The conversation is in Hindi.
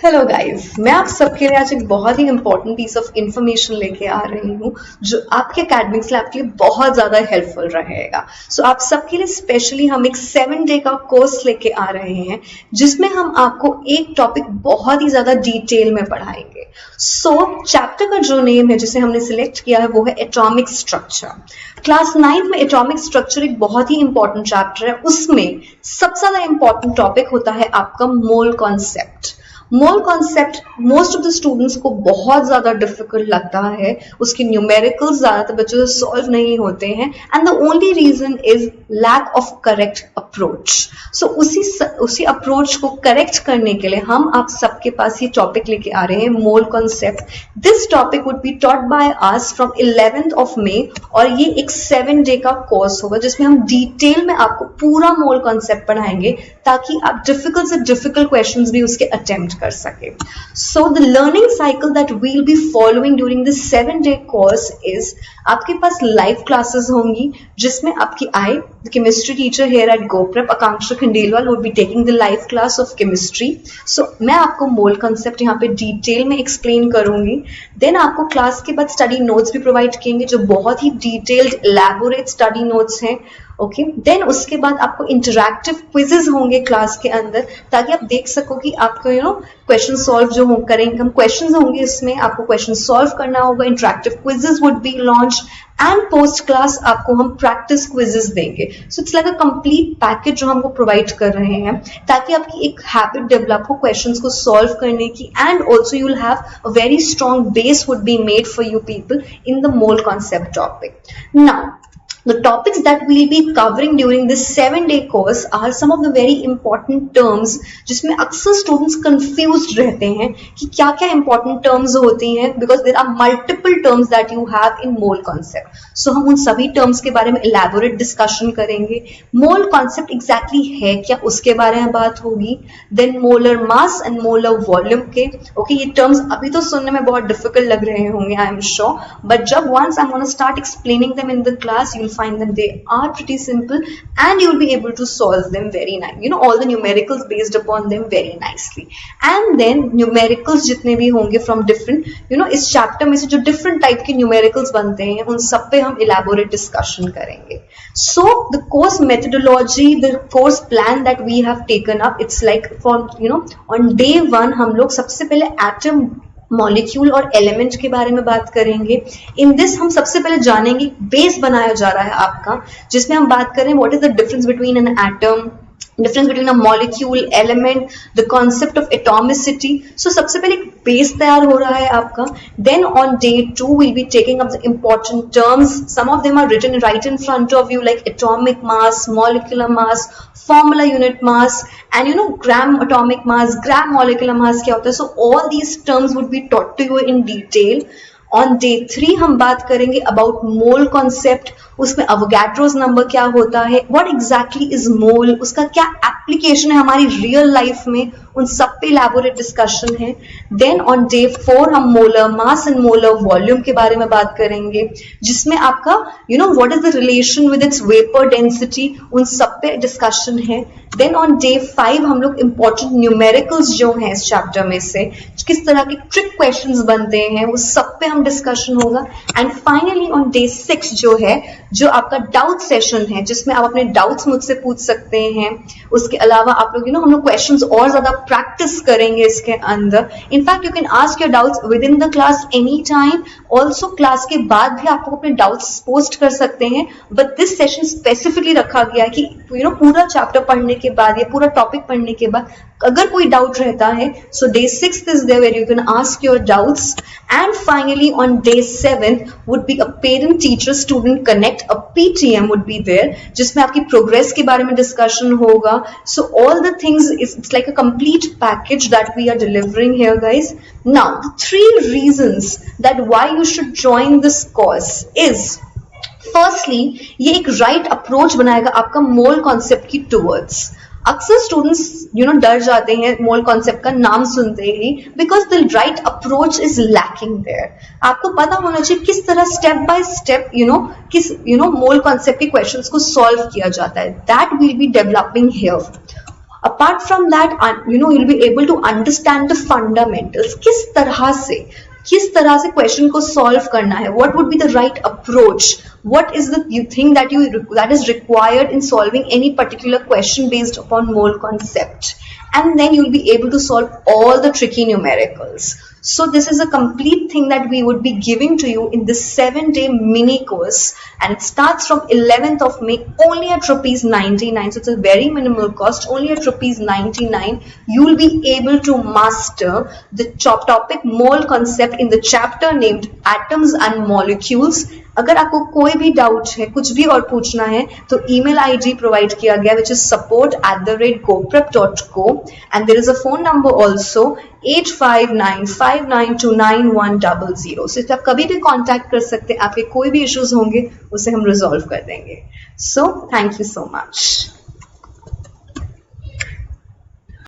हेलो गाइस, मैं आप सबके लिए आज एक बहुत ही इंपॉर्टेंट पीस ऑफ इंफॉर्मेशन लेके आ रही हूँ जो आपके एकेडमिक्स लैब के लिए बहुत ज़्यादा हेल्पफुल रहेगा। सो आप सबके लिए स्पेशली हम एक 7 डे का कोर्स लेके आ रहे हैं जिसमें हम आपको एक टॉपिक बहुत ही ज़्यादा डिटेल में पढ़ाएंगे। चैप्टर का जो नेम है जिसे हमने सिलेक्ट किया है वो है एटॉमिक स्ट्रक्चर। क्लास 9th में एटॉमिक स्ट्रक्चर एक बहुत ही इंपॉर्टेंट चैप्टर है। उसमें सबसे ज़्यादा इंपॉर्टेंट टॉपिक होता है आपका mole concept. Mole concept most of the students को बहुत ज्यादा डिफिकल्ट लगता है। उसके न्यूमेरिकल्स ज्यादातर बच्चों से सॉल्व नहीं होते हैं and the only reason is lack of correct approach. So उसी अप्रोच को करेक्ट करने के लिए हम आप सबके पास ये टॉपिक लेके आ रहे हैं, mole concept. This topic would be taught by us from 11th of May और ये एक 7 डे का कोर्स होगा जिसमें हम डिटेल में आपको पूरा मोल कॉन्सेप्ट पढ़ाएंगे ताकि आप डिफिकल्ट से डिफिकल्ट क्वेश्चंस भी उसके अटेम्प्ट कर सके। So the learning cycle that will be following during this 7 day course is आपके पास लाइव क्लासेस होंगी जिसमें आपकी chemistry teacher here at GoPrep Akanksha Khandelwal would be taking the live class of chemistry. So मैं आपको मोल कंसेप्ट यहाँ पे डिटेल में एक्सप्लेन करूंगी। देन आपको क्लास के बाद स्टडी नोट्स भी प्रोवाइड किएंगे जो बहुत ही डिटेल्ड इलैबोरेट स्टडी नोट्स हैं। ओके, देन उसके बाद आपको इंटरैक्टिव क्विजेस होंगे क्लास के अंदर ताकि आप देख सको कि आपको क्वेश्चन सॉल्व जो करेंगे हम क्वेश्चंस होंगे इसमें आपको क्वेश्चन सॉल्व करना होगा। Interactive quizzes would be launch and post class आपको हम प्रैक्टिस क्विजेस देंगे। So it's like a complete package जो हमको प्रोवाइड कर रहे हैं ताकि आपकी एक हैबिट डेवलप हो क्वेश्चंस को सॉल्व करने की and also you will have a very strong base would be made for you people in the mole concept topic. Now the topics that we'll be covering during this 7 day course are some of the very important terms जिसमें अक्सर students confused रहते हैं कि क्या क्या important terms होती हैं because there are multiple terms that you have in mole concept. So हम उन सभी terms के बारे में elaborate discussion करेंगे। mole concept exactly है क्या उसके बारे में बात होगी। then molar mass and molar volume के ये terms अभी तो सुनने में बहुत difficult लग रहे होंगे I am sure, but जब once I'm gonna start explaining them in the class you'll find them they are pretty simple and you'll be able to solve them very nice, all the numericals based upon them very nicely. And then numericals जितने भी होंगे from different इस chapter में से जो different type के numericals बनते हैं उन सब पे हम elaborate discussion करेंगे। So the course methodology, the course plan that we have taken up, it's like for on day 1 हम लोग सबसे पहले atom मॉलिक्यूल और एलिमेंट के बारे में बात करेंगे। इन दिस हम सबसे पहले जानेंगे बेस बनाया जा रहा है आपका जिसमें हम बात करें what is the difference between an atom, difference between a molecule, element, the concept of atomicity. So सबसे पहले एक बेस तैयार हो रहा है आपका। Then on day 2 we'll be taking up the important terms. Some of them are written right in front of you like atomic mass, molecular mass, formula unit mass and gram atomic mass, gram molecular mass क्या होता है। So all these terms would be taught to you in detail. On day 3 हम बात करेंगे अबाउट मोल कॉन्सेप्ट, उसमें अवोगाड्रोस नंबर क्या होता है, व्हाट एग्जैक्टली इज मोल, उसका क्या एप्लीकेशन है हमारी रियल लाइफ में, उन सब पे इलैबोरेट डिस्कशन है। देन ऑन डे 4 हम molar mass and molar volume के बारे में बात करेंगे जिसमें आपका what is the relation with its vapour density, उन सब पे डिस्कशन है। देन ऑन डे 5 हम लोग इंपॉर्टेंट न्यूमेरिकल्स जो हैं इस चैप्टर में से किस तरह के ट्रिक क्वेश्चंस बनते हैं वो सब पे हम डिस्कशन होगा। एंड फाइनली ऑन डे 6 जो आपका डाउट सेशन है जिसमें आप अपने डाउट्स मुझसे पूछ सकते हैं। उसके अलावा आप लोग हम लोग क्वेश्चंस और ज्यादा प्रैक्टिस करेंगे इसके अंदर। In fact you can ask your doubts with in the class any time. Also class के बाद भी आपको अपने डाउट्स पोस्ट कर सकते हैं, बट दिस सेशन स्पेसिफिकली रखा गया है कि पूरा चैप्टर पढ़ने के बाद या पूरा टॉपिक पढ़ने के बाद अगर कोई डाउट रहता है so day 6 is there where you can ask your doubts. And finally on day 7 would be a parent teacher student connect, a PTM would be there जिसमें आपकी प्रोग्रेस के बारे में डिस्कशन होगा। So all the things it's like a complete package that we are delivering here guys. Now the 3 reasons that why you should join this course is firstly ये एक राइट अप्रोच बनाएगा आपका मोल कॉन्सेप्ट की टूवर्ड्स। अक्सर स्टूडेंट्स डर जाते हैं मोल कॉन्सेप्ट का नाम सुनते ही because the right approach is lacking there. आपको पता होना चाहिए किस तरह स्टेप बाय स्टेप किस मोल कॉन्सेप्ट के क्वेश्चंस को सॉल्व किया जाता है। That will be developing here. Apart from that, you'll be able to understand the fundamentals. किस तरह से क्वेश्चन को सॉल्व करना है, what would be the right approach, what is the thing that is required in solving any particular question based upon mole concept, and then you'll be able to solve all the tricky numericals. So this is a complete thing that we would be giving to you in this 7-day mini course, and it starts from 11th of May only at ₹99. So it's a very minimal cost, only at ₹99. You will be able to master the topic mole concept in the chapter named Atoms and Molecules. अगर आपको कोई भी डाउट है, कुछ भी और पूछना है, तो ईमेल आईडी प्रोवाइड किया गया which is support@goprep.co, and there is a phone number also 8595929100. so आप कभी भी कांटेक्ट कर सकते हैं, आपके कोई भी इश्यूज होंगे उसे हम रिजॉल्व कर देंगे. So thank you so much.